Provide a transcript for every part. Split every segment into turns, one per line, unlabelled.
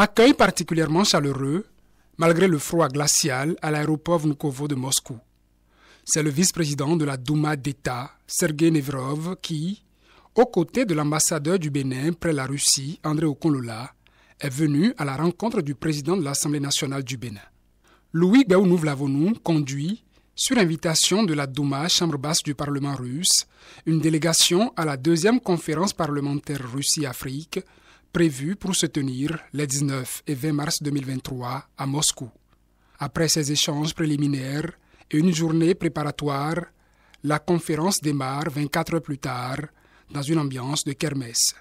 Accueil particulièrement chaleureux, malgré le froid glacial à l'aéroport Vnukovo de Moscou. C'est le vice-président de la Douma d'État, Sergueï Nevrov, qui, aux côtés de l'ambassadeur du Bénin près la Russie, André Okonlola, est venu à la rencontre du président de l'Assemblée nationale du Bénin. Louis Béounou-Vlavonou conduit, sur invitation de la Douma, chambre basse du Parlement russe, une délégation à la deuxième conférence parlementaire Russie-Afrique, prévue pour se tenir les 19 et 20 mars 2023 à Moscou. Après ces échanges préliminaires et une journée préparatoire, la conférence démarre 24 heures plus tard dans une ambiance de kermesse.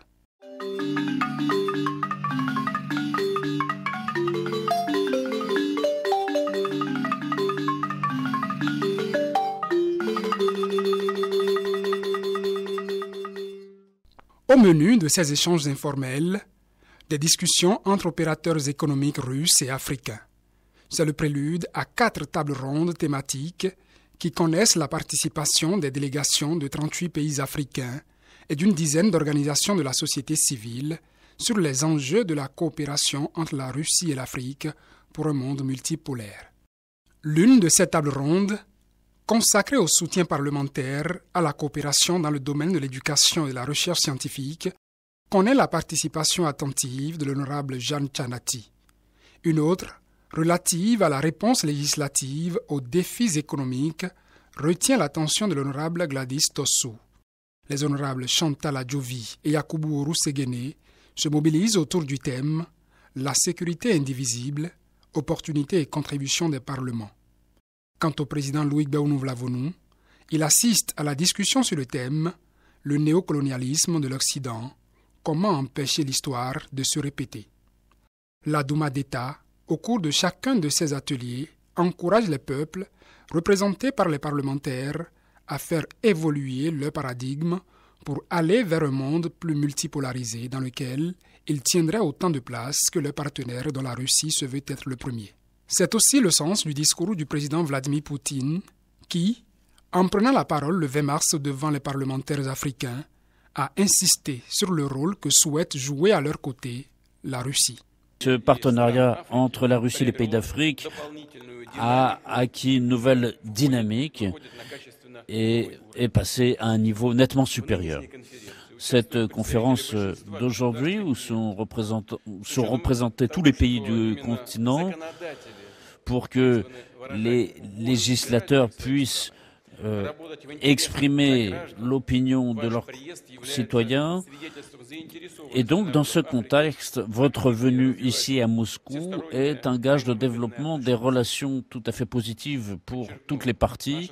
Au menu de ces échanges informels, des discussions entre opérateurs économiques russes et africains. C'est le prélude à 4 tables rondes thématiques qui connaissent la participation des délégations de 38 pays africains et d'une dizaine d'organisations de la société civile sur les enjeux de la coopération entre la Russie et l'Afrique pour un monde multipolaire. L'une de ces tables rondes, consacrée au soutien parlementaire à la coopération dans le domaine de l'éducation et de la recherche scientifique, connaît la participation attentive de l'honorable Jean Tchanati. Une autre, relative à la réponse législative aux défis économiques, retient l'attention de l'honorable Gladys Tossou. Les honorables Chantal Adjovi et Yakubu Oru-Segene se mobilisent autour du thème « La sécurité indivisible, opportunités et contributions des parlements ». Quant au président Louis Béounou-Vlavonou, il assiste à la discussion sur le thème « Le néocolonialisme de l'Occident, comment empêcher l'histoire de se répéter ». La Douma d'État, au cours de chacun de ces ateliers, encourage les peuples, représentés par les parlementaires, à faire évoluer leur paradigme pour aller vers un monde plus multipolarisé dans lequel ils tiendraient autant de place que leurs partenaires dont la Russie se veut être le premier. C'est aussi le sens du discours du président Vladimir Poutine qui, en prenant la parole le 20 mars devant les parlementaires africains, a insisté sur le rôle que souhaite jouer à leur côté la Russie.
Ce partenariat entre la Russie et les pays d'Afrique a acquis une nouvelle dynamique et est passé à un niveau nettement supérieur. Cette conférence d'aujourd'hui, où sont représentés tous les pays du continent, pour que les législateurs puissent exprimer l'opinion de leurs citoyens. Et donc, dans ce contexte, votre venue ici à Moscou est un gage de développement des relations tout à fait positives pour toutes les parties.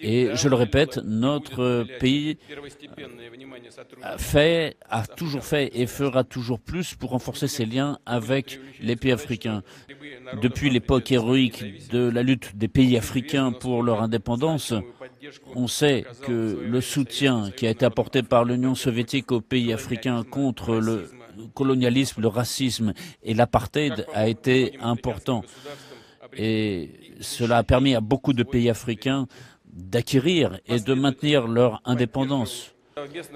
Et je le répète, notre pays a toujours fait et fera toujours plus pour renforcer ses liens avec les pays africains. Depuis l'époque héroïque de la lutte des pays africains pour leur indépendance, on sait que le soutien qui a été apporté par l'Union soviétique aux pays africains contre le colonialisme, le racisme et l'apartheid a été important. Et cela a permis à beaucoup de pays africains d'acquérir et de maintenir leur indépendance.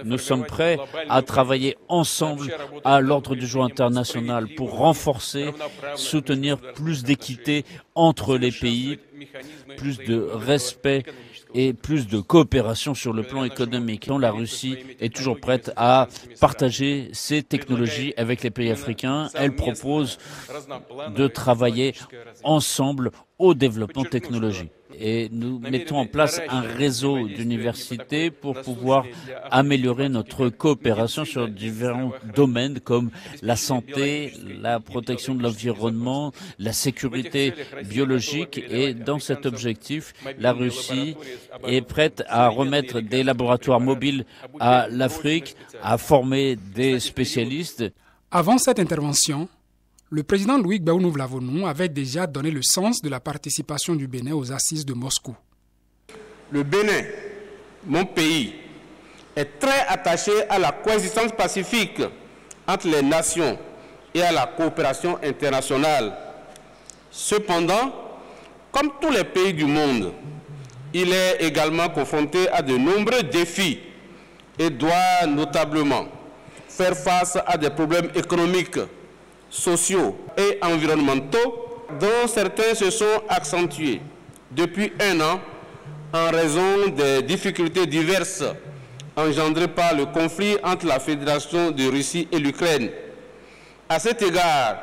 Nous sommes prêts à travailler ensemble à l'ordre du jour international pour renforcer, soutenir plus d'équité entre les pays, plus de respect et plus de coopération sur le plan économique. La Russie est toujours prête à partager ses technologies avec les pays africains. Elle propose de travailler ensemble au développement technologique. Et nous mettons en place un réseau d'universités pour pouvoir améliorer notre coopération sur différents domaines comme la santé, la protection de l'environnement, la sécurité biologique. Et dans cet objectif, la Russie est prête à remettre des laboratoires mobiles à l'Afrique, à former des spécialistes.
Avant cette intervention, le président Louis Béounou-Vlavonou avait déjà donné le sens de la participation du Bénin aux assises de Moscou.
Le Bénin, mon pays, est très attaché à la coexistence pacifique entre les nations et à la coopération internationale. Cependant, comme tous les pays du monde, il est également confronté à de nombreux défis et doit notablement faire face à des problèmes économiques sociaux et environnementaux, dont certains se sont accentués depuis un an en raison des difficultés diverses engendrées par le conflit entre la Fédération de Russie et l'Ukraine. À cet égard,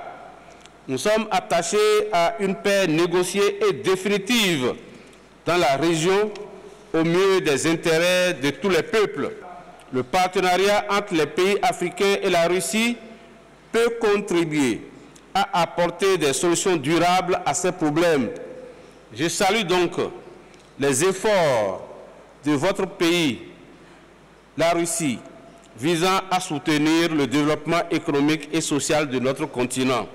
nous sommes attachés à une paix négociée et définitive dans la région au mieux des intérêts de tous les peuples. Le partenariat entre les pays africains et la Russie peut contribuer à apporter des solutions durables à ces problèmes. Je salue donc les efforts de votre pays, la Russie, visant à soutenir le développement économique et social de notre continent.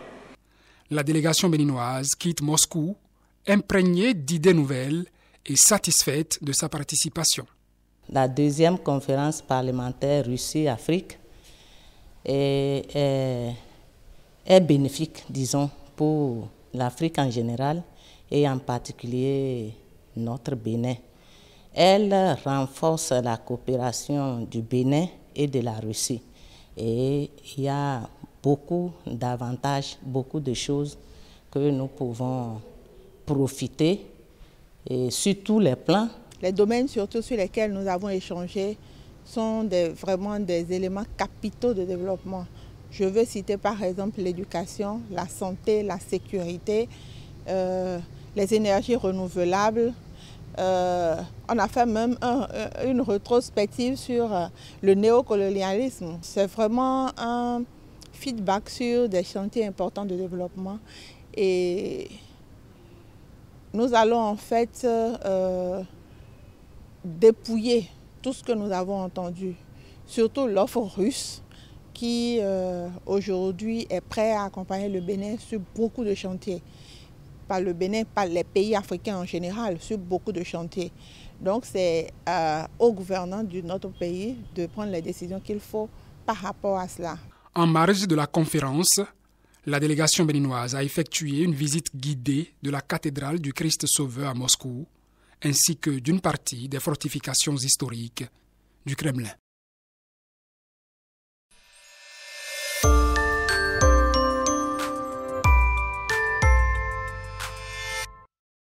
La délégation béninoise quitte Moscou, imprégnée d'idées nouvelles et satisfaite de sa participation.
La deuxième conférence parlementaire Russie-Afrique est bénéfique, disons, pour l'Afrique en général et en particulier notre Bénin. Elle renforce la coopération du Bénin et de la Russie. Et il y a beaucoup d'avantages, beaucoup de choses que nous pouvons profiter et sur tous les plans.
Les domaines surtout sur lesquels nous avons échangé sont vraiment des éléments capitaux de développement. Je veux citer par exemple l'éducation, la santé, la sécurité, les énergies renouvelables. On a fait même une rétrospective sur le néocolonialisme. C'est vraiment un feedback sur des chantiers importants de développement. Et nous allons en fait dépouiller tout ce que nous avons entendu, surtout l'offre russe qui aujourd'hui est prêt à accompagner le Bénin sur beaucoup de chantiers. Pas le Bénin, pas les pays africains en général, sur beaucoup de chantiers. Donc c'est aux gouvernants de notre pays de prendre les décisions qu'il faut par rapport à cela.
En marge de la conférence, la délégation béninoise a effectué une visite guidée de la cathédrale du Christ Sauveur à Moscou, ainsi que d'une partie des fortifications historiques du Kremlin.